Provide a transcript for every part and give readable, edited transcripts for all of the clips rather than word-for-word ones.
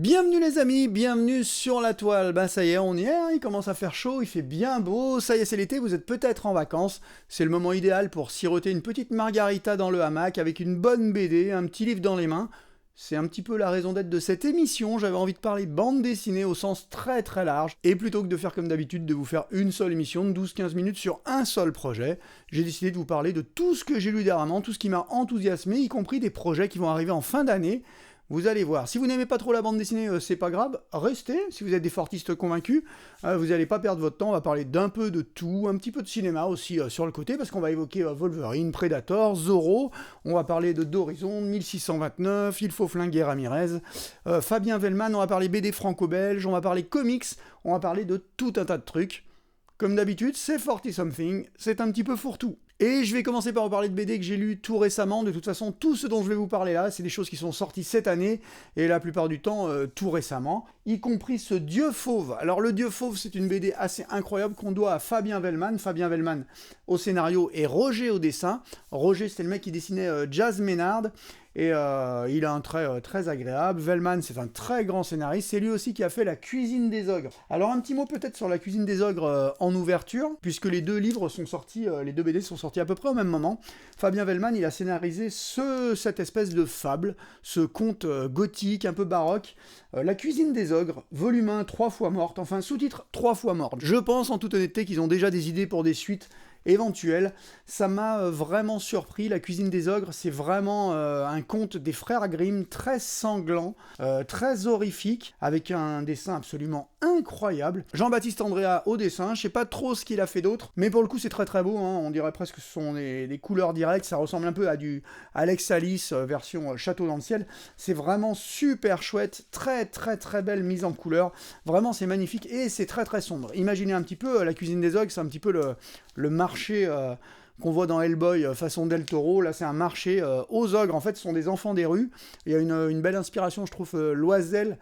Bienvenue les amis, bienvenue sur la toile. Ben ça y est, on y est, hein, il commence à faire chaud, il fait bien beau, ça y est c'est l'été, vous êtes peut-être en vacances. C'est le moment idéal pour siroter une petite margarita dans le hamac avec une bonne BD, un petit livre dans les mains. C'est un petit peu la raison d'être de cette émission, j'avais envie de parler bande dessinée au sens très très large, et plutôt que de faire comme d'habitude, de vous faire une seule émission de 12-15 minutes sur un seul projet, j'ai décidé de vous parler de tout ce que j'ai lu dernièrement, tout ce qui m'a enthousiasmé, y compris des projets qui vont arriver en fin d'année. Vous allez voir, si vous n'aimez pas trop la bande dessinée, c'est pas grave, restez, si vous êtes des fortistes convaincus, vous n'allez pas perdre votre temps, on va parler d'un peu de tout, un petit peu de cinéma aussi sur le côté, parce qu'on va évoquer Wolverine, Predator, Zorro, on va parler de d'Horizon, 1629, Il faut flinguer Ramirez, Fabien Velman, on va parler BD franco-belge, on va parler comics, on va parler de tout un tas de trucs. Comme d'habitude, c'est 40-something, c'est un petit peu fourre-tout. Et je vais commencer par vous parler de BD que j'ai lu tout récemment. De toute façon, tout ce dont je vais vous parler là, c'est des choses qui sont sorties cette année, et la plupart du temps, tout récemment, y compris ce Dieu Fauve. Alors le Dieu Fauve, c'est une BD assez incroyable qu'on doit à Fabien Velman. Fabien Velman au scénario et Roger au dessin. Roger, c'était le mec qui dessinait Jazz Ménard, et il a un trait très agréable. Velman, c'est un très grand scénariste. C'est lui aussi qui a fait La Cuisine des Ogres. Alors un petit mot peut-être sur La Cuisine des Ogres en ouverture, puisque les deux livres sont sortis, les deux BD sont sortis à peu près au même moment. Fabien Velman, il a scénarisé cette espèce de fable, ce conte gothique, un peu baroque. La Cuisine des Ogres, volume 1, 3 fois morte, enfin sous-titre 3 fois morte. Je pense en toute honnêteté qu'ils ont déjà des idées pour des suites éventuelle. Ça m'a vraiment surpris. La Cuisine des Ogres, c'est vraiment un conte des frères Grimm, très sanglant, très horrifique, avec un dessin absolument incroyable. Jean-Baptiste Andréa au dessin, je sais pas trop ce qu'il a fait d'autre, mais pour le coup c'est très très beau, hein. On dirait presque que ce sont des couleurs directes, ça ressemble un peu à du Alex Alice version Château dans le ciel. C'est vraiment super chouette, très très très belle mise en couleur, vraiment c'est magnifique, et c'est très très sombre. Imaginez un petit peu, La Cuisine des Ogres, c'est un petit peu le marché qu'on voit dans Hellboy façon Del Toro. Là c'est un marché aux ogres, en fait ce sont des enfants des rues. Il y a une belle inspiration, je trouve, Loisel,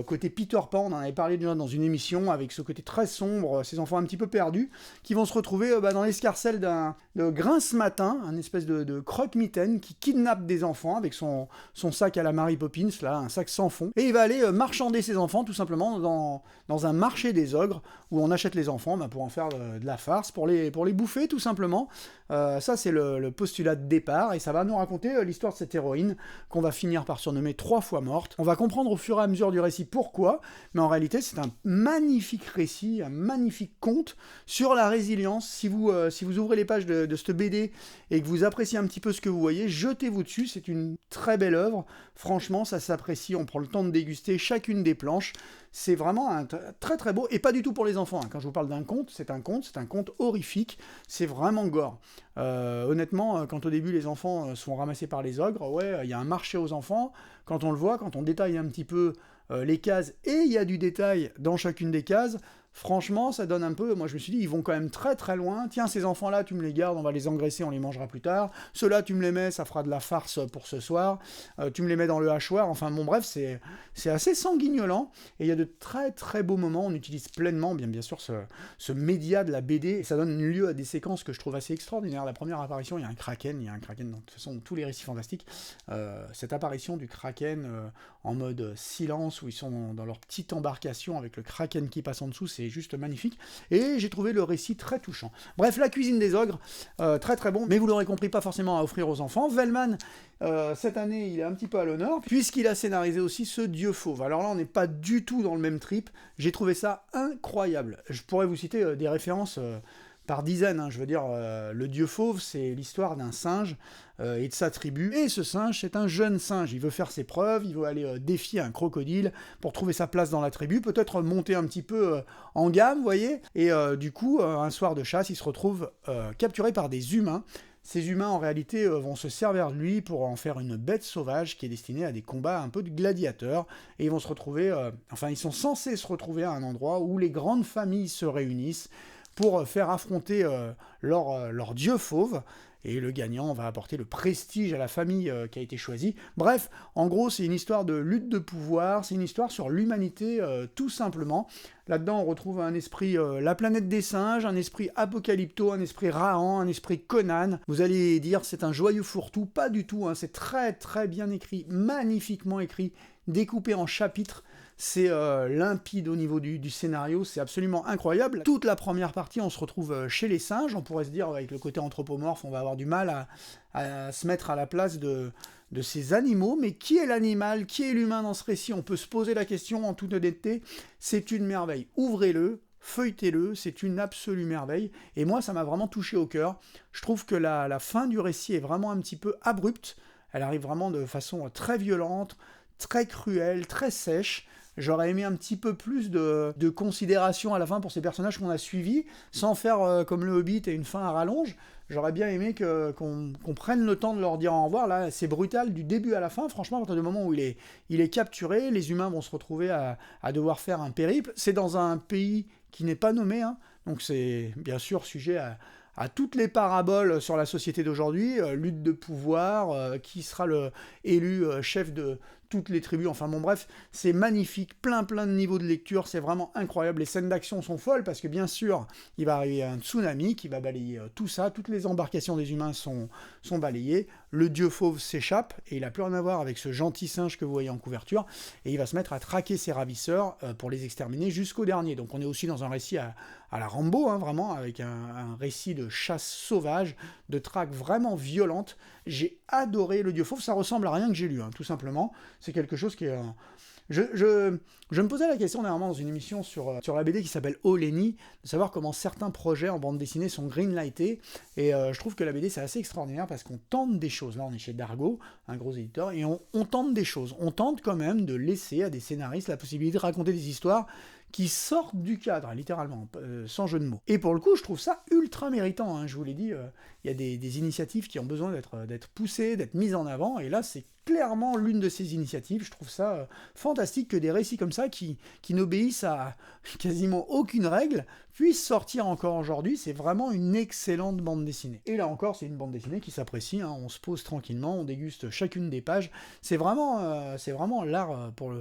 côté Peter Pan, on en avait parlé déjà dans une émission, avec ce côté très sombre, ces enfants un petit peu perdus, qui vont se retrouver dans l'escarcelle de Grince Matin, un espèce de croque-mitaine qui kidnappe des enfants avec son sac à la Mary Poppins, là, un sac sans fond, et il va aller marchander ses enfants tout simplement dans un marché des ogres, où on achète les enfants pour en faire de la farce, pour les bouffer tout simplement. Ça c'est le postulat de départ, et ça va nous raconter l'histoire de cette héroïne qu'on va finir par surnommer 3 fois morte. On va comprendre au fur et à mesure du récit pourquoi, mais en réalité c'est un magnifique récit, un magnifique conte sur la résilience. Si vous ouvrez les pages de cette BD et que vous appréciez un petit peu ce que vous voyez, jetez-vous dessus, c'est une très belle œuvre, franchement ça s'apprécie, on prend le temps de déguster chacune des planches. C'est vraiment très très beau, et pas du tout pour les enfants, hein. Quand je vous parle d'un conte, c'est un conte horrifique, c'est vraiment gore. Honnêtement, quand au début les enfants sont ramassés par les ogres, ouais, il y a un marché aux enfants, quand on le voit, quand on détaille un petit peu les cases, et il y a du détail dans chacune des cases, franchement, ça donne un peu... Moi, je me suis dit, ils vont quand même très très loin. Tiens, ces enfants-là, tu me les gardes, on va les engraisser, on les mangera plus tard. Ceux-là, tu me les mets, ça fera de la farce pour ce soir. Tu me les mets dans le hachoir. Enfin, bon, bref, c'est assez sanguignolant. Et il y a de très très beaux moments. On utilise pleinement, bien sûr, ce média de la BD. Et ça donne lieu à des séquences que je trouve assez extraordinaires. La première apparition, il y a un kraken dans, de toute façon, tous les récits fantastiques. Cette apparition du kraken en mode silence, où ils sont dans leur petite embarcation avec le kraken qui passe en dessous, c'est juste magnifique, et j'ai trouvé le récit très touchant. Bref, La Cuisine des Ogres, très très bon, mais vous l'aurez compris, pas forcément à offrir aux enfants. Velman, cette année, il est un petit peu à l'honneur, puisqu'il a scénarisé aussi ce Dieu Fauve. Alors là, on n'est pas du tout dans le même trip, j'ai trouvé ça incroyable. Je pourrais vous citer des références par dizaines, hein. Je veux dire, le Dieu Fauve, c'est l'histoire d'un singe et de sa tribu, et ce singe, c'est un jeune singe, il veut faire ses preuves, il veut aller défier un crocodile pour trouver sa place dans la tribu, peut-être monter un petit peu en gamme, vous voyez, et du coup, un soir de chasse, il se retrouve capturé par des humains. Ces humains, en réalité, vont se servir de lui pour en faire une bête sauvage qui est destinée à des combats un peu de gladiateurs, et ils vont se retrouver, ils sont censés se retrouver à un endroit où les grandes familles se réunissent pour faire affronter leur dieu fauve, et le gagnant va apporter le prestige à la famille qui a été choisie. Bref, en gros, c'est une histoire de lutte de pouvoir, c'est une histoire sur l'humanité, tout simplement. Là-dedans, on retrouve un esprit La Planète des Singes, un esprit Apocalypto, un esprit Rahan, un esprit Conan. Vous allez dire, c'est un joyeux fourre-tout, pas du tout, hein, c'est très très bien écrit, magnifiquement écrit, découpé en chapitres. c'est limpide au niveau du scénario, c'est absolument incroyable. Toute la première partie, on se retrouve chez les singes, on pourrait se dire, avec le côté anthropomorphe, on va avoir du mal à se mettre à la place de ces animaux, mais qui est l'animal, qui est l'humain dans ce récit? On peut se poser la question en toute honnêteté, c'est une merveille. Ouvrez-le, feuilletez-le, c'est une absolue merveille, et moi ça m'a vraiment touché au cœur. Je trouve que la fin du récit est vraiment un petit peu abrupte, elle arrive vraiment de façon très violente, très cruelle, très sèche. J'aurais aimé un petit peu plus de considération à la fin pour ces personnages qu'on a suivis, sans faire comme le Hobbit et une fin à rallonge. J'aurais bien aimé qu'on prenne le temps de leur dire au revoir. Là, c'est brutal du début à la fin. Franchement, à partir du moment où il est capturé, les humains vont se retrouver à devoir faire un périple. C'est dans un pays qui n'est pas nommé, hein. Donc c'est bien sûr sujet à toutes les paraboles sur la société d'aujourd'hui, lutte de pouvoir, qui sera le élu chef de toutes les tribus, enfin bon bref, c'est magnifique, plein de niveaux de lecture, c'est vraiment incroyable, les scènes d'action sont folles, parce que bien sûr, il va arriver un tsunami qui va balayer tout ça, toutes les embarcations des humains sont balayées, le dieu fauve s'échappe, et il n'a plus rien à voir avec ce gentil singe que vous voyez en couverture, et il va se mettre à traquer ses ravisseurs pour les exterminer jusqu'au dernier, donc on est aussi dans un récit à la Rambo, hein, vraiment, avec un récit de chasse sauvage, de traque vraiment violente. J'ai adoré le dieu fauve, ça ressemble à rien que j'ai lu, hein, tout simplement. C'est quelque chose qui est... Je me posais la question dernièrement dans une émission sur la BD qui s'appelle Oh Lenny, de savoir comment certains projets en bande dessinée sont greenlightés, et je trouve que la BD c'est assez extraordinaire parce qu'on tente des choses. Là on est chez Dargo, un gros éditeur, et on tente des choses. On tente quand même de laisser à des scénaristes la possibilité de raconter des histoires qui sortent du cadre, littéralement, sans jeu de mots. Et pour le coup, je trouve ça ultra méritant, hein. Je vous l'ai dit, il y a des initiatives qui ont besoin d'être poussées, d'être mises en avant, et là, c'est clairement l'une de ces initiatives. Je trouve ça fantastique que des récits comme ça, qui n'obéissent à quasiment aucune règle, puissent sortir encore aujourd'hui. C'est vraiment une excellente bande dessinée. Et là encore, c'est une bande dessinée qui s'apprécie, hein. On se pose tranquillement, on déguste chacune des pages. C'est vraiment l'art pour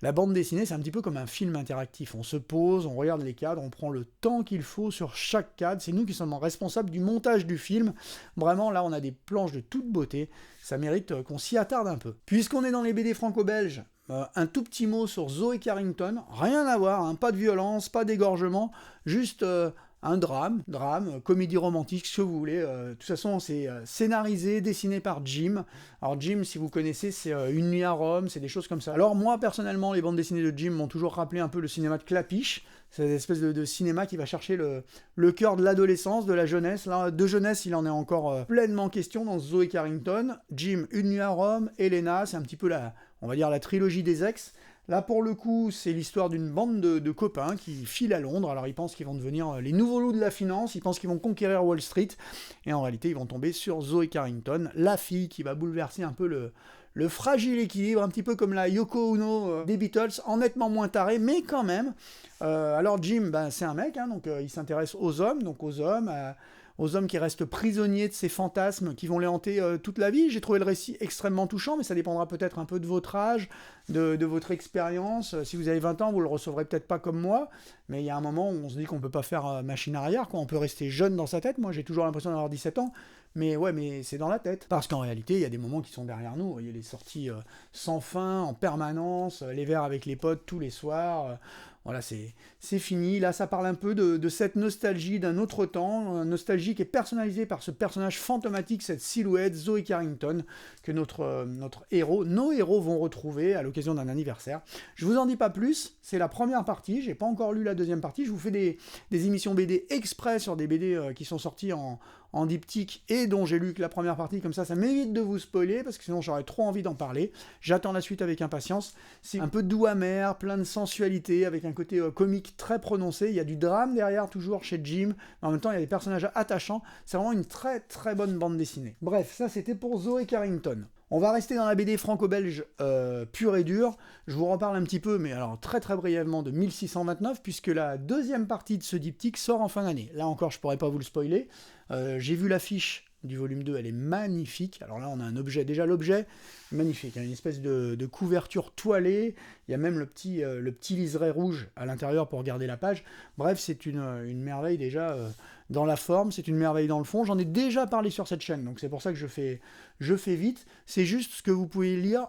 la bande dessinée, c'est un petit peu comme un film interactif. On se pose, on regarde les cadres, on prend le temps qu'il faut sur chaque cadre. C'est nous qui sommes responsables du montage du film. Vraiment, là, on a des planches de toute beauté. Ça mérite qu'on s'y attarde un peu. Puisqu'on est dans les BD franco-belges, un tout petit mot sur Zoe Carrington. Rien à voir, hein, pas de violence, pas d'égorgement, juste un drame, comédie romantique, ce que vous voulez. De toute façon, c'est scénarisé, dessiné par Jim. Alors Jim, si vous connaissez, c'est Une nuit à Rome, c'est des choses comme ça. Alors moi, personnellement, les bandes dessinées de Jim m'ont toujours rappelé un peu le cinéma de Clapiche. C'est une espèce de cinéma qui va chercher le cœur de l'adolescence, de la jeunesse. Là, de jeunesse, il en est encore pleinement question dans Zoe Carrington. Jim, Une nuit à Rome, Elena, c'est un petit peu on va dire la trilogie des ex. Là, pour le coup, c'est l'histoire d'une bande de copains qui filent à Londres. Alors, ils pensent qu'ils vont devenir les nouveaux loups de la finance, ils pensent qu'ils vont conquérir Wall Street, et en réalité, ils vont tomber sur Zoe Carrington, la fille qui va bouleverser un peu le fragile équilibre, un petit peu comme la Yoko Ono des Beatles, en nettement moins taré, mais quand même. Alors, Jim, c'est un mec, hein, donc il s'intéresse aux hommes, aux hommes qui restent prisonniers de ces fantasmes qui vont les hanter toute la vie. J'ai trouvé le récit extrêmement touchant, mais ça dépendra peut-être un peu de votre âge, de votre expérience. Si vous avez 20 ans, vous le recevrez peut-être pas comme moi, mais il y a un moment où on se dit qu'on peut pas faire machine arrière, quoi. On peut rester jeune dans sa tête. Moi, j'ai toujours l'impression d'avoir 17 ans, mais ouais, mais c'est dans la tête. Parce qu'en réalité, il y a des moments qui sont derrière nous. Il y a les sorties sans fin, en permanence, les verres avec les potes tous les soirs. Voilà, c'est fini. Là, ça parle un peu de cette nostalgie d'un autre temps, une nostalgie qui est personnalisée par ce personnage fantomatique, cette silhouette, Zoe Carrington, que nos héros vont retrouver à l'occasion d'un anniversaire. Je vous en dis pas plus, c'est la première partie, j'ai pas encore lu la deuxième partie, je vous fais des émissions BD exprès sur des BD qui sont sortis en diptyque et dont j'ai lu que la première partie, comme ça m'évite de vous spoiler, parce que sinon j'aurais trop envie d'en parler. J'attends la suite avec impatience. C'est un peu doux amer, plein de sensualité, avec un côté comique très prononcé. Il y a du drame derrière, toujours chez Jim, mais en même temps il y a des personnages attachants. C'est vraiment une très très bonne bande dessinée. Bref, ça c'était pour Zoe Carrington. On va rester dans la BD franco-belge pure et dure. Je vous reparle un petit peu, mais alors très très brièvement, de 1629, puisque la deuxième partie de ce diptyque sort en fin d'année. Là encore, je pourrais pas vous le spoiler. J'ai vu l'affiche du volume 2, elle est magnifique. Alors là, on a un objet, déjà l'objet, magnifique. Il y a une espèce de couverture toilée. Il y a même le petit liseré rouge à l'intérieur pour garder la page. Bref, c'est une merveille déjà dans la forme, c'est une merveille dans le fond. J'en ai déjà parlé sur cette chaîne, donc c'est pour ça que je fais vite. C'est juste ce que vous pouvez lire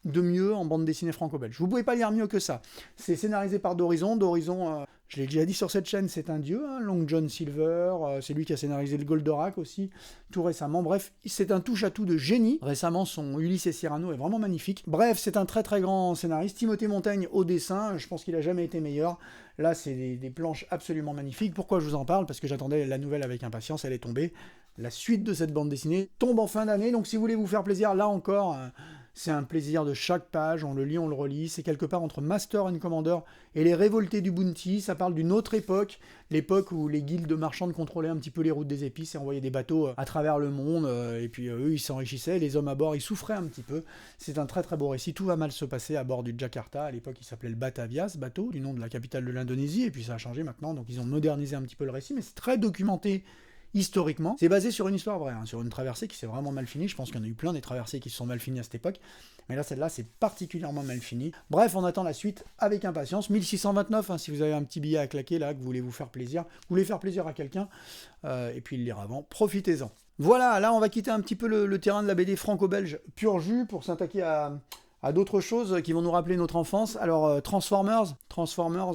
de mieux en bande dessinée franco-belge. Vous pouvez pas lire mieux que ça. C'est scénarisé par D'Horizon. D'Horizon, je l'ai déjà dit sur cette chaîne, c'est un dieu. Hein. Long John Silver, c'est lui qui a scénarisé le Goldorak aussi, tout récemment. Bref, c'est un touche-à-tout de génie. Récemment, son Ulysse et Cyrano est vraiment magnifique. Bref, c'est un très très grand scénariste. Timothée Montaigne au dessin, je pense qu'il a jamais été meilleur. Là, c'est des planches absolument magnifiques. Pourquoi je vous en parle? Parce que j'attendais la nouvelle avec impatience, elle est tombée. La suite de cette bande dessinée tombe en fin d'année, donc si vous voulez vous faire plaisir, là encore, c'est un plaisir de chaque page, on le lit, on le relit, c'est quelque part entre Master and Commander et les révoltés du Bounty, ça parle d'une autre époque, l'époque où les guildes marchandes contrôlaient un petit peu les routes des épices et envoyaient des bateaux à travers le monde, et puis eux ils s'enrichissaient, les hommes à bord ils souffraient un petit peu, c'est un très très beau récit, tout va mal se passer à bord du Jakarta, à l'époque il s'appelait le Batavia, ce bateau, du nom de la capitale de l'Indonésie, et puis ça a changé maintenant, donc ils ont modernisé un petit peu le récit, mais c'est très documenté, historiquement, c'est basé sur une histoire vraie, hein, sur une traversée qui s'est vraiment mal finie. Je pense qu'il y en a eu plein des traversées qui se sont mal finies à cette époque, mais là, celle-là, c'est particulièrement mal fini. Bref, on attend la suite avec impatience. 1629, hein, si vous avez un petit billet à claquer là, que vous voulez vous faire plaisir, vous voulez faire plaisir à quelqu'un, et puis le lire avant, profitez-en. Voilà, là, on va quitter un petit peu le terrain de la BD franco-belge pur jus pour s'attaquer à d'autres choses qui vont nous rappeler notre enfance. Alors, Transformers,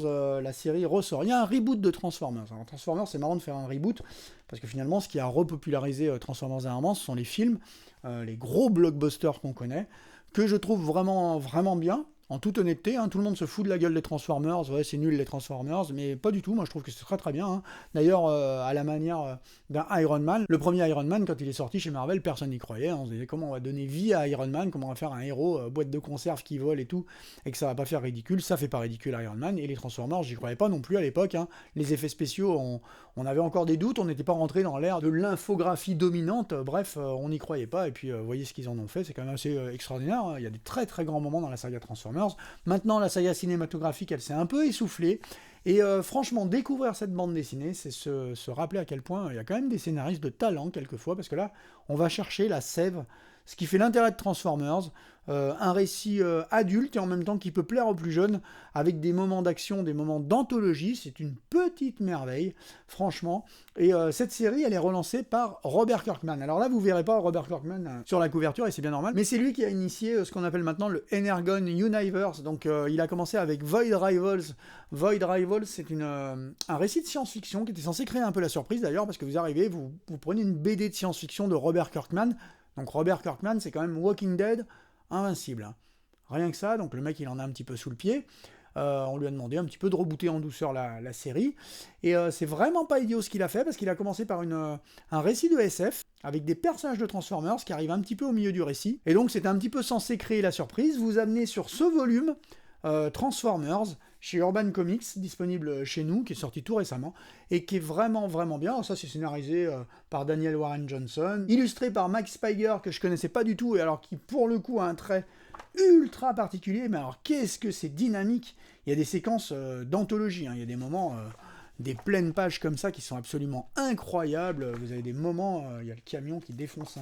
la série ressort. Il y a un reboot de Transformers. Alors, Transformers, c'est marrant de faire un reboot, parce que finalement, ce qui a repopularisé Transformers dernièrement, ce sont les films, les gros blockbusters qu'on connaît, que je trouve vraiment, vraiment bien. En toute honnêteté, hein, tout le monde se fout de la gueule des Transformers, ouais c'est nul les Transformers, mais pas du tout, moi je trouve que c'est très très bien. Hein. D'ailleurs, à la manière d'un Iron Man, le premier Iron Man, quand il est sorti chez Marvel, personne n'y croyait, hein. On se disait comment on va donner vie à Iron Man, comment on va faire un héros, boîte de conserve qui vole et tout, et que ça va pas faire ridicule, ça fait pas ridicule Iron Man, et les Transformers, j'y croyais pas non plus à l'époque, hein. Les effets spéciaux, on avait encore des doutes, on n'était pas rentré dans l'ère de l'infographie dominante, bref, on n'y croyait pas, et puis voyez ce qu'ils en ont fait, c'est quand même assez extraordinaire, hein. Il y a des très très grands moments dans la saga Transformers. Maintenant, la saga cinématographique, elle s'est un peu essoufflée. Et franchement, découvrir cette bande dessinée, c'est se rappeler à quel point il y a quand même des scénaristes de talent, quelquefois, parce que là, on va chercher la sève, ce qui fait l'intérêt de Transformers, un récit adulte et en même temps qui peut plaire aux plus jeunes, avec des moments d'action, des moments d'anthologie, c'est une petite merveille, franchement. Et cette série, elle est relancée par Robert Kirkman. Alors là, vous verrez pas Robert Kirkman sur la couverture, et c'est bien normal, mais c'est lui qui a initié ce qu'on appelle maintenant le Energon Universe. Donc il a commencé avec Void Rivals. Void Rivals, c'est un récit de science-fiction qui était censé créer un peu la surprise d'ailleurs, parce que vous arrivez, vous prenez une BD de science-fiction de Robert Kirkman. Donc Robert Kirkman, c'est quand même Walking Dead, invincible. Hein. Rien que ça, donc le mec il en a un petit peu sous le pied. On lui a demandé un petit peu de rebooter en douceur la série. Et c'est vraiment pas idiot ce qu'il a fait, parce qu'il a commencé par un récit de SF, avec des personnages de Transformers qui arrivent un petit peu au milieu du récit. Et donc c'est un petit peu censé créer la surprise, vous amener sur ce volume Transformers, chez Urban Comics, disponible chez nous, qui est sorti tout récemment, et qui est vraiment, vraiment bien. Alors ça, c'est scénarisé par Daniel Warren Johnson, illustré par Mike Spiger, que je connaissais pas du tout, et alors qui, pour le coup, a un trait ultra particulier, mais alors qu'est-ce que c'est dynamique. Il y a des séquences d'anthologie, hein. Il y a des moments, des pleines pages comme ça, qui sont absolument incroyables. Vous avez des moments, il y a le camion qui défonce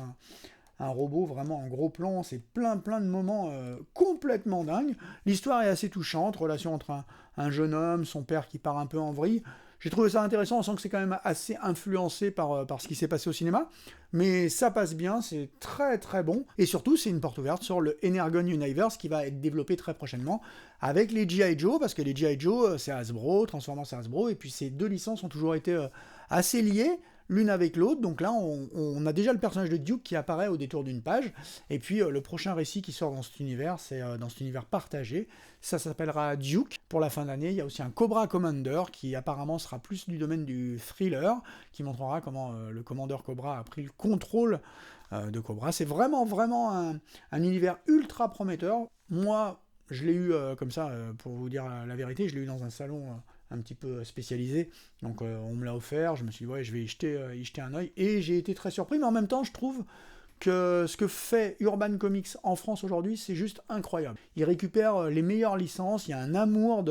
un robot vraiment en gros plan, c'est plein de moments complètement dingues. L'histoire est assez touchante, relation entre un jeune homme, son père qui part un peu en vrille. J'ai trouvé ça intéressant, on sent que c'est quand même assez influencé par ce qui s'est passé au cinéma, mais ça passe bien, c'est très très bon, et surtout c'est une porte ouverte sur le Energon Universe qui va être développé très prochainement avec les G.I. Joe, parce que les G.I. Joe c'est Hasbro, Transformers c'est Hasbro, et puis ces deux licences ont toujours été assez liées, l'une avec l'autre, donc là on a déjà le personnage de Duke qui apparaît au détour d'une page, et puis le prochain récit qui sort dans cet univers, c'est dans cet univers partagé, ça s'appellera Duke pour la fin d'année. Il y a aussi un Cobra Commander qui apparemment sera plus du domaine du thriller, qui montrera comment le commandeur Cobra a pris le contrôle de Cobra. C'est vraiment un univers ultra prometteur. Moi, je l'ai eu comme ça, pour vous dire la vérité, je l'ai eu dans un salon un petit peu spécialisé, donc on me l'a offert, je me suis dit ouais je vais y jeter un œil, et j'ai été très surpris, mais en même temps je trouve que ce que fait Urban Comics en France aujourd'hui, c'est juste incroyable. Ils récupèrent les meilleures licences, il y a un amour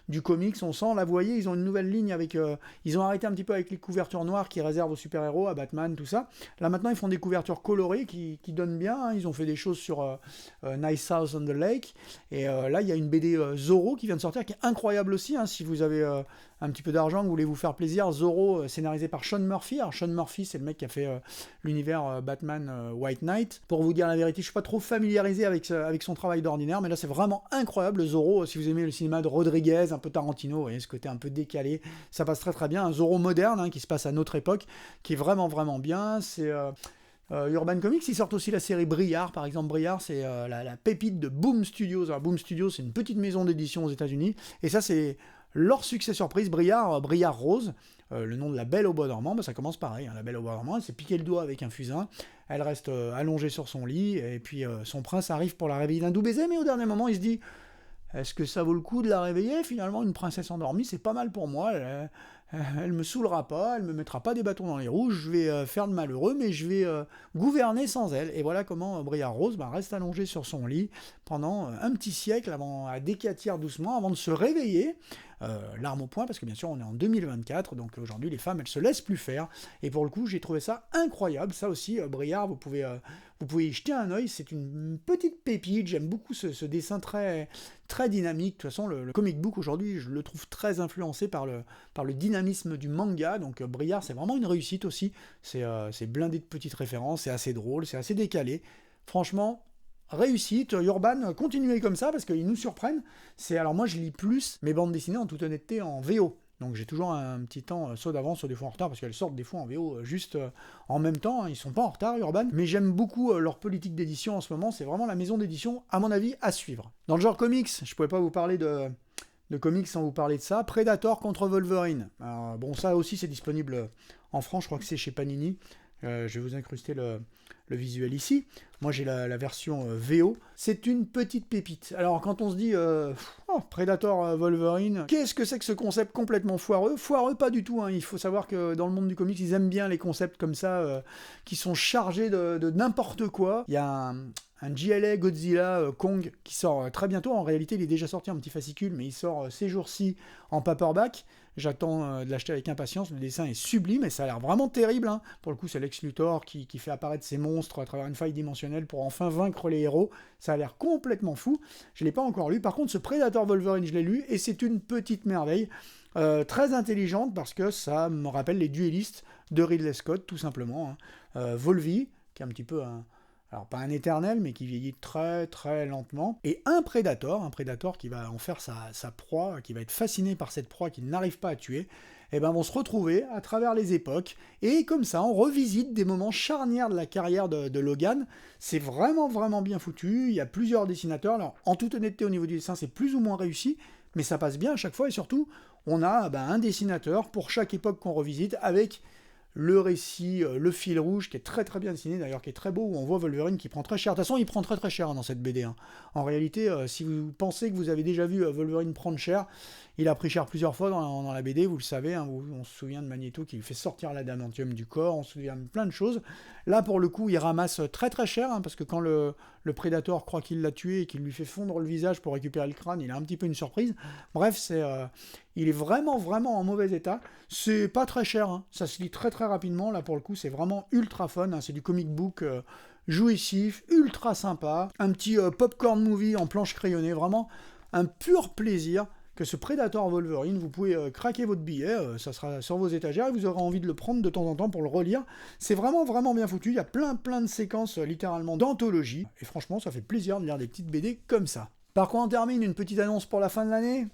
du comics, on sent, là vous voyez, ils ont une nouvelle ligne avec... ils ont arrêté un petit peu avec les couvertures noires qui réservent aux super-héros, à Batman, tout ça. Là maintenant, ils font des couvertures colorées qui donnent bien, hein. Ils ont fait des choses sur Nice House on the Lake, et là il y a une BD Zorro qui vient de sortir, qui est incroyable aussi, hein, si vous avez un petit peu d'argent, vous voulez vous faire plaisir. Zorro, scénarisé par Sean Murphy. Alors Sean Murphy, c'est le mec qui a fait l'univers Batman White Knight. Pour vous dire la vérité, je suis pas trop familiarisé avec son travail d'ordinaire, mais là c'est vraiment incroyable. Le Zorro, si vous aimez le cinéma de Rodriguez, un peu Tarantino, vous voyez ce côté un peu décalé, ça passe très très bien. Un Zorro moderne qui se passe à notre époque, qui est vraiment vraiment bien. C'est Urban Comics, ils sortent aussi la série Briard, par exemple. Briard, c'est la pépite de Boom Studios. Alors, Boom Studios, c'est une petite maison d'édition aux États-Unis, et ça, c'est leur succès surprise. Briard Rose, le nom de la Belle au Bois dormant, ça commence pareil. La Belle au Bois dormant, elle s'est piqué le doigt avec un fusain, elle reste allongée sur son lit, et puis son prince arrive pour la réveiller d'un doux baiser, mais au dernier moment, il se dit: est-ce que ça vaut le coup de la réveiller? Finalement, une princesse endormie, c'est pas mal pour moi. Elle me saoulera pas, elle me mettra pas des bâtons dans les roues, je vais faire de malheureux, mais je vais gouverner sans elle. Et voilà comment Briard Rose reste allongé sur son lit pendant un petit siècle, avant à décatir doucement, avant de se réveiller, l'arme au poing, parce que bien sûr on est en 2024, donc aujourd'hui les femmes elles se laissent plus faire. Et pour le coup j'ai trouvé ça incroyable. Ça aussi, Briard, vous pouvez y jeter un œil, c'est une petite pépite. J'aime beaucoup ce dessin très, très dynamique. De toute façon, le comic book aujourd'hui, je le trouve très influencé par le dynamisme du manga. Donc Briard, c'est vraiment une réussite aussi. C'est blindé de petites références, c'est assez drôle, c'est assez décalé. Franchement, réussite. Urban, continuez comme ça parce qu'ils nous surprennent. Alors moi, je lis plus mes bandes dessinées en toute honnêteté en VO. Donc j'ai toujours un petit temps, soit d'avance, soit des fois en retard, parce qu'elles sortent des fois en VO juste en même temps. Ils sont pas en retard, Urban. Mais j'aime beaucoup leur politique d'édition en ce moment. C'est vraiment la maison d'édition, à mon avis, à suivre. Dans le genre comics, je pouvais pas vous parler de comics sans vous parler de ça. Predator contre Wolverine. Alors, bon, ça aussi, c'est disponible en France. Je crois que c'est chez Panini. Je vais vous incruster le visuel ici. Moi, j'ai la version VO. C'est une petite pépite. Alors, quand on se dit Predator Wolverine, qu'est-ce que c'est que ce concept complètement foireux? Foireux, pas du tout. Il faut savoir que dans le monde du comics, ils aiment bien les concepts comme ça, qui sont chargés de n'importe quoi. Il y a un GLA Godzilla Kong qui sort très bientôt. En réalité, il est déjà sorti en petit fascicule, mais il sort ces jours-ci en paperback. J'attends de l'acheter avec impatience. Le dessin est sublime et ça a l'air vraiment terrible. Pour le coup, c'est Lex Luthor qui fait apparaître ces monstres à travers une faille dimensionnelle pour enfin vaincre les héros. Ça a l'air complètement fou. Je ne l'ai pas encore lu. Par contre, ce Predator Wolverine, je l'ai lu et c'est une petite merveille. Très intelligente parce que ça me rappelle les duellistes de Ridley Scott, tout simplement. Volvi, qui est un petit peu alors pas un éternel, mais qui vieillit très très lentement, et un prédator qui va en faire sa proie, qui va être fasciné par cette proie qu'il n'arrive pas à tuer, et vont se retrouver à travers les époques, et comme ça on revisite des moments charnières de la carrière de Logan. C'est vraiment vraiment bien foutu, il y a plusieurs dessinateurs, alors en toute honnêteté au niveau du dessin c'est plus ou moins réussi, mais ça passe bien à chaque fois, et surtout on a un dessinateur pour chaque époque qu'on revisite, avec le récit, le fil rouge, qui est très très bien dessiné d'ailleurs, qui est très beau, où on voit Wolverine qui prend très cher. De toute façon, il prend très très cher dans cette BD. En réalité, si vous pensez que vous avez déjà vu Wolverine prendre cher, il a pris cher plusieurs fois dans la BD, vous le savez, on se souvient de Magneto qui lui fait sortir l'adamantium du corps, on se souvient de plein de choses. Là, pour le coup, il ramasse très très cher, parce que quand le Predator croit qu'il l'a tué et qu'il lui fait fondre le visage pour récupérer le crâne, il a un petit peu une surprise. Bref, il est vraiment vraiment en mauvais état. C'est pas très cher, ça se lit très très rapidement. Là, pour le coup, c'est vraiment ultra fun, c'est du comic book jouissif, ultra sympa, un petit popcorn movie en planche crayonnée, vraiment un pur plaisir. Que ce Predator Wolverine, vous pouvez craquer votre billet, ça sera sur vos étagères, et vous aurez envie de le prendre de temps en temps pour le relire. C'est vraiment vraiment bien foutu, il y a plein de séquences littéralement d'anthologie, et franchement ça fait plaisir de lire des petites BD comme ça. Par quoi on termine? Une petite annonce pour la fin de l'année.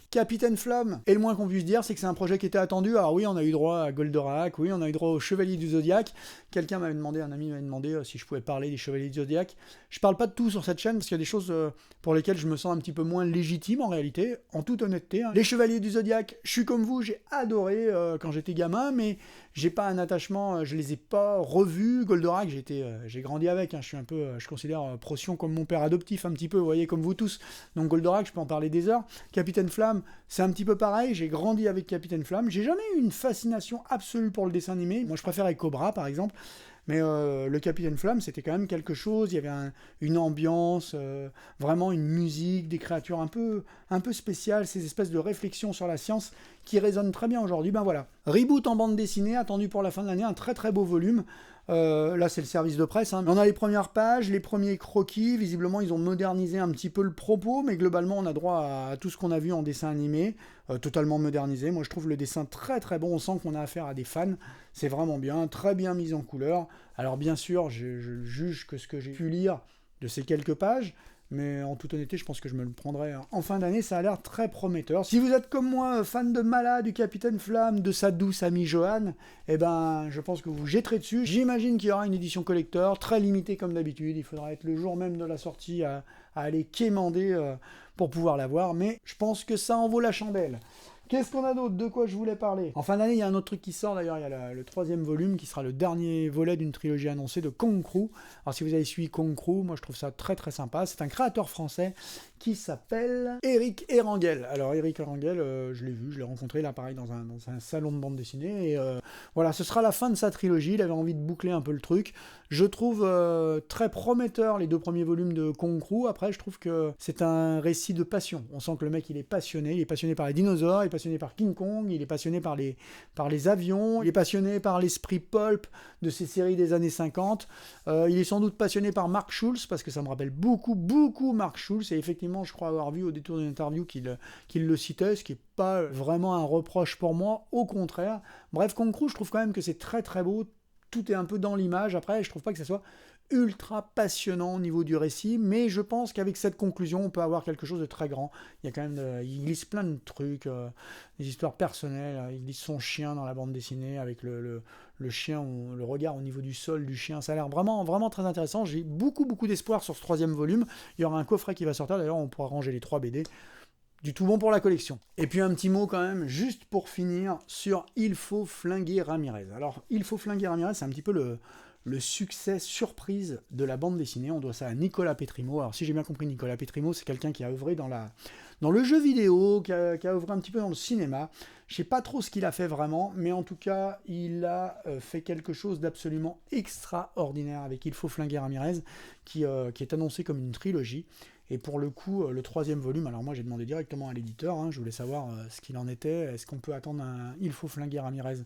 Capitaine Flamme. Et le moins qu'on puisse dire, c'est que c'est un projet qui était attendu. Alors oui, on a eu droit à Goldorak, oui, on a eu droit au Chevalier du Zodiac. Un ami m'avait demandé si je pouvais parler des Chevaliers du Zodiac. Je parle pas de tout sur cette chaîne, parce qu'il y a des choses pour lesquelles je me sens un petit peu moins légitime en réalité, en toute honnêteté. Les Chevaliers du Zodiac, je suis comme vous, j'ai adoré quand j'étais gamin, mais j'ai pas un attachement, je les ai pas revus. Goldorak, j'ai grandi avec, je considère Procyon comme mon père adoptif un petit peu, vous voyez, comme vous tous. Donc Goldorak, je peux en parler des heures. Capitaine Flamme, c'est un petit peu pareil, j'ai grandi avec Capitaine Flamme. J'ai jamais eu une fascination absolue pour le dessin animé. Moi, je préférais Cobra, par exemple. Mais le Capitaine Flamme, c'était quand même quelque chose. Il y avait une ambiance, vraiment une musique, des créatures un peu spéciales, ces espèces de réflexions sur la science qui résonne très bien aujourd'hui. Ben voilà, reboot en bande dessinée, attendu pour la fin de l'année, un très très beau volume. Là c'est le service de presse, hein. On a les premières pages, les premiers croquis, visiblement ils ont modernisé un petit peu le propos, mais globalement on a droit à tout ce qu'on a vu en dessin animé, totalement modernisé. Moi je trouve le dessin très très bon, on sent qu'on a affaire à des fans, c'est vraiment bien, très bien mis en couleur. Alors bien sûr, je juge que ce que j'ai pu lire de ces quelques pages, mais en toute honnêteté, je pense que je me le prendrai en fin d'année, ça a l'air très prometteur. Si vous êtes comme moi, fan de Mala, du Capitaine Flamme, de sa douce amie Joanne, eh ben, je pense que vous jetterez dessus. J'imagine qu'il y aura une édition collector, très limitée comme d'habitude. Il faudra être le jour même de la sortie à aller quémander pour pouvoir l'avoir, mais je pense que ça en vaut la chandelle. Qu'est-ce qu'on a d'autre? De quoi je voulais parler? En fin d'année, il y a un autre truc qui sort, d'ailleurs, il y a le 3e volume qui sera le dernier volet d'une trilogie annoncée de Kong Crew. Alors si vous avez suivi Kong Crew, moi je trouve ça très très sympa. C'est un créateur français qui s'appelle Éric Erangel. Alors Éric Erangel, je l'ai vu, je l'ai rencontré là pareil dans un salon de bande dessinée. Et voilà, ce sera la fin de sa trilogie, il avait envie de boucler un peu le truc. Je trouve très prometteur les 2 premiers volumes de Kong Crew. Après, je trouve que c'est un récit de passion. On sent que le mec il est passionné par les dinosaures, il est passionné par King Kong, il est passionné par les avions, il est passionné par l'esprit pulp de ces séries des années 50. Il est sans doute passionné par Mark Schultz, parce que ça me rappelle beaucoup Mark Schultz, et effectivement je crois avoir vu au détour d'une interview qu'il le citait, ce qui n'est pas vraiment un reproche pour moi, au contraire. Bref, Kong Crew, je trouve quand même que c'est très très beau, tout est un peu dans l'image. Après, je trouve pas que ça soit ultra passionnant au niveau du récit, mais je pense qu'avec cette conclusion, on peut avoir quelque chose de très grand. Il y a quand même, il glisse plein de trucs, des histoires personnelles. Il glisse son chien dans la bande dessinée avec le chien, le regard au niveau du sol du chien. Ça a l'air vraiment, vraiment très intéressant. J'ai beaucoup d'espoir sur ce 3e volume. Il y aura un coffret qui va sortir. D'ailleurs, on pourra ranger les 3 BD. Du tout bon pour la collection. Et puis un petit mot quand même, juste pour finir, sur Il faut flinguer Ramirez. Alors, Il faut flinguer Ramirez, c'est un petit peu le succès surprise de la bande dessinée. On doit ça à Nicolas Petrimo. Alors si j'ai bien compris, Nicolas Petrimo, c'est quelqu'un qui a œuvré dans le jeu vidéo, qui a œuvré un petit peu dans le cinéma. Je sais pas trop ce qu'il a fait vraiment, mais en tout cas, il a fait quelque chose d'absolument extraordinaire avec Il faut flinguer Ramirez, qui est annoncé comme une trilogie. Et pour le coup, le 3e volume, alors moi j'ai demandé directement à l'éditeur, hein, je voulais savoir ce qu'il en était, est-ce qu'on peut attendre un Il faut flinguer Ramirez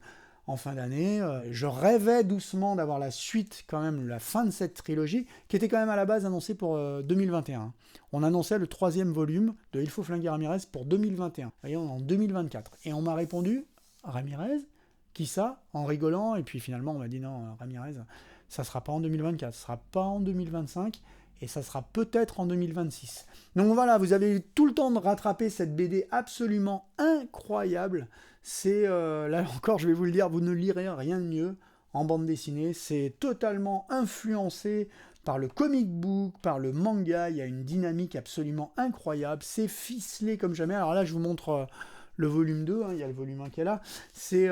en fin d'année. Je rêvais doucement d'avoir la suite, quand même, la fin de cette trilogie, qui était quand même à la base annoncée pour 2021. On annonçait le 3e volume de Il faut flinguer Ramirez pour 2021. Voyez, on est en 2024. Et on m'a répondu, Ramirez? Qui ça? En rigolant, et puis finalement on m'a dit non, Ramirez, ça sera pas en 2024, ça sera pas en 2025, et ça sera peut-être en 2026. Donc voilà, vous avez eu tout le temps de rattraper cette BD absolument incroyable. C'est, là encore, je vais vous le dire, vous ne lirez rien de mieux en bande dessinée. C'est totalement influencé par le comic book, par le manga. Il y a une dynamique absolument incroyable. C'est ficelé comme jamais. Alors là, je vous montre le volume 2, hein, il y a le volume 1 qui est là, c'est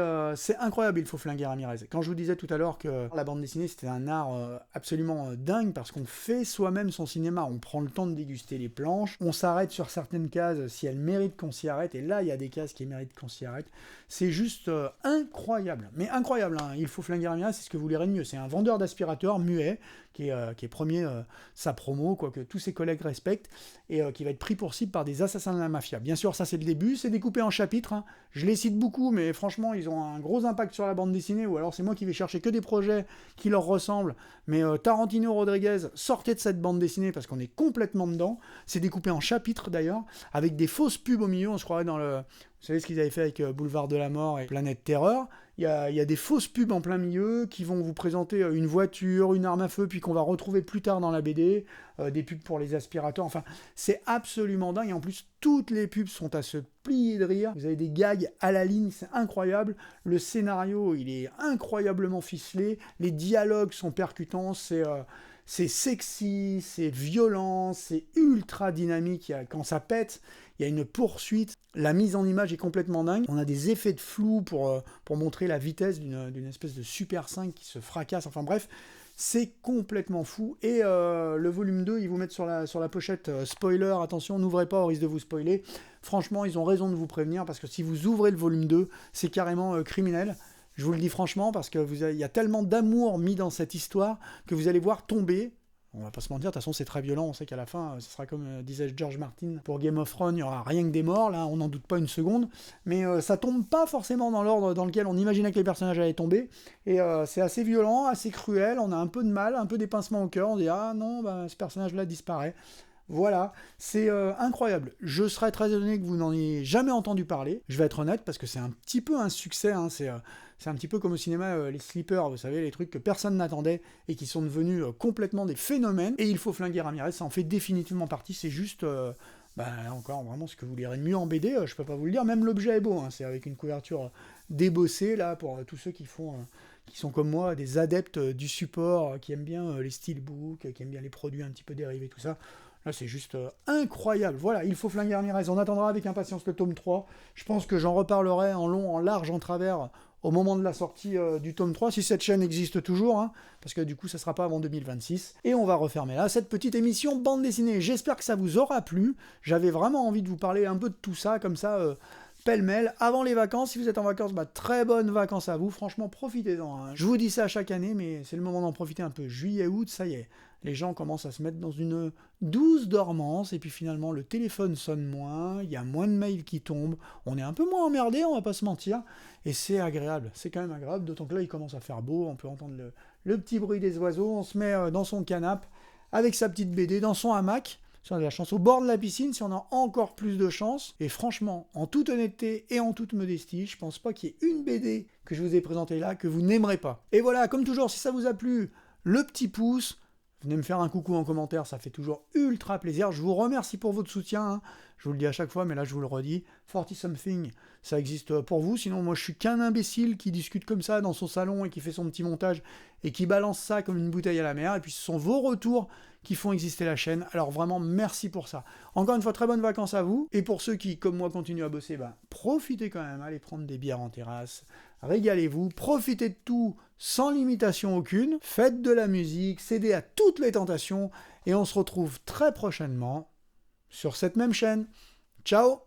incroyable, Il faut flinguer Ramirez. Quand je vous disais tout à l'heure que la bande dessinée c'était un art absolument dingue, parce qu'on fait soi-même son cinéma, on prend le temps de déguster les planches, on s'arrête sur certaines cases si elles méritent qu'on s'y arrête, et là il y a des cases qui méritent qu'on s'y arrête, c'est juste incroyable, mais incroyable, hein. Il faut flinguer Ramirez, c'est ce que vous lirez de mieux, c'est un vendeur d'aspirateurs muet, qui est premier sa promo, quoi, que tous ses collègues respectent, et qui va être pris pour cible par des assassins de la mafia. Bien sûr, ça c'est le début, c'est découpé en chapitres, hein. Je les cite beaucoup, mais franchement, ils ont un gros impact sur la bande dessinée, ou alors c'est moi qui vais chercher que des projets qui leur ressemblent, mais Tarantino, Rodriguez, sortez de cette bande dessinée, parce qu'on est complètement dedans. C'est découpé en chapitres d'ailleurs, avec des fausses pubs au milieu, on se croirait dans le... Vous savez ce qu'ils avaient fait avec Boulevard de la Mort et Planète Terreur. Il y a des fausses pubs en plein milieu qui vont vous présenter une voiture, une arme à feu, puis qu'on va retrouver plus tard dans la BD, des pubs pour les aspirateurs. Enfin, c'est absolument dingue. Et en plus, toutes les pubs sont à se plier de rire. Vous avez des gags à la ligne, c'est incroyable. Le scénario, il est incroyablement ficelé. Les dialogues sont percutants. C'est sexy, c'est violent, c'est ultra dynamique. Quand ça pète, il y a une poursuite. La mise en image est complètement dingue. On a des effets de flou pour montrer la vitesse d'une espèce de Super 5 qui se fracasse. Enfin bref, c'est complètement fou. Et le volume 2, ils vous mettent sur la pochette spoiler, attention, n'ouvrez pas au risque de vous spoiler. Franchement, ils ont raison de vous prévenir, parce que si vous ouvrez le volume 2, c'est carrément criminel. Je vous le dis franchement, parce qu'il y a tellement d'amour mis dans cette histoire que vous allez voir tomber, On va pas se mentir, de toute façon c'est très violent, on sait qu'à la fin, ce sera comme disait George Martin, pour Game of Thrones, il n'y aura rien que des morts, là on n'en doute pas une seconde, mais ça tombe pas forcément dans l'ordre dans lequel on imaginait que les personnages allaient tomber, et c'est assez violent, assez cruel, on a un peu de mal, un peu des pincements au cœur, on dit ah non, bah, ce personnage-là disparaît. Voilà, c'est incroyable. Je serais très étonné que vous n'en ayez jamais entendu parler. Je vais être honnête parce que c'est un petit peu un succès. Hein. C'est un petit peu comme au cinéma, les sleepers, vous savez, les trucs que personne n'attendait et qui sont devenus complètement des phénomènes. Et Il faut flinguer Ramirez, ça en fait définitivement partie. C'est juste, encore vraiment ce que vous lirez de mieux en BD, je peux pas vous le dire. Même l'objet est beau, hein. C'est avec une couverture débossée là pour tous ceux qui font. Qui sont comme moi des adeptes du support, qui aiment bien les steelbooks, qui aiment bien les produits un petit peu dérivés, tout ça. Là, c'est juste incroyable. Voilà, Il faut flinguer Ramirez. On attendra avec impatience le tome 3. Je pense que j'en reparlerai en long, en large, en travers au moment de la sortie du tome 3, si cette chaîne existe toujours, hein, parce que du coup, ça sera pas avant 2026. Et on va refermer là cette petite émission bande dessinée. J'espère que ça vous aura plu. J'avais vraiment envie de vous parler un peu de tout ça, comme ça... pêle-mêle, avant les vacances. Si vous êtes en vacances, très bonnes vacances à vous. Franchement, profitez-en. Hein. Je vous dis ça chaque année, mais c'est le moment d'en profiter un peu. Juillet, août, ça y est. Les gens commencent à se mettre dans une douce dormance, et puis finalement, le téléphone sonne moins, il y a moins de mails qui tombent, on est un peu moins emmerdé, on va pas se mentir, et c'est agréable. C'est quand même agréable, d'autant que là, il commence à faire beau, on peut entendre le petit bruit des oiseaux, on se met dans son canapé, avec sa petite BD, dans son hamac, si on a de la chance, au bord de la piscine, si on a encore plus de chance. Et franchement, en toute honnêteté et en toute modestie, je pense pas qu'il y ait une BD que je vous ai présentée là que vous n'aimerez pas. Et voilà, comme toujours, si ça vous a plu, le petit pouce, venez me faire un coucou en commentaire, ça fait toujours ultra plaisir. Je vous remercie pour votre soutien, hein. Je vous le dis à chaque fois, mais là je vous le redis, 40 something, ça existe pour vous. Sinon, moi je suis qu'un imbécile qui discute comme ça dans son salon et qui fait son petit montage et qui balance ça comme une bouteille à la mer. Et puis ce sont vos retours qui font exister la chaîne. Alors vraiment, merci pour ça. Encore une fois, très bonnes vacances à vous. Et pour ceux qui, comme moi, continuent à bosser, profitez quand même, allez prendre des bières en terrasse, régalez-vous, profitez de tout sans limitation aucune, faites de la musique, cédez à toutes les tentations, et on se retrouve très prochainement sur cette même chaîne. Ciao!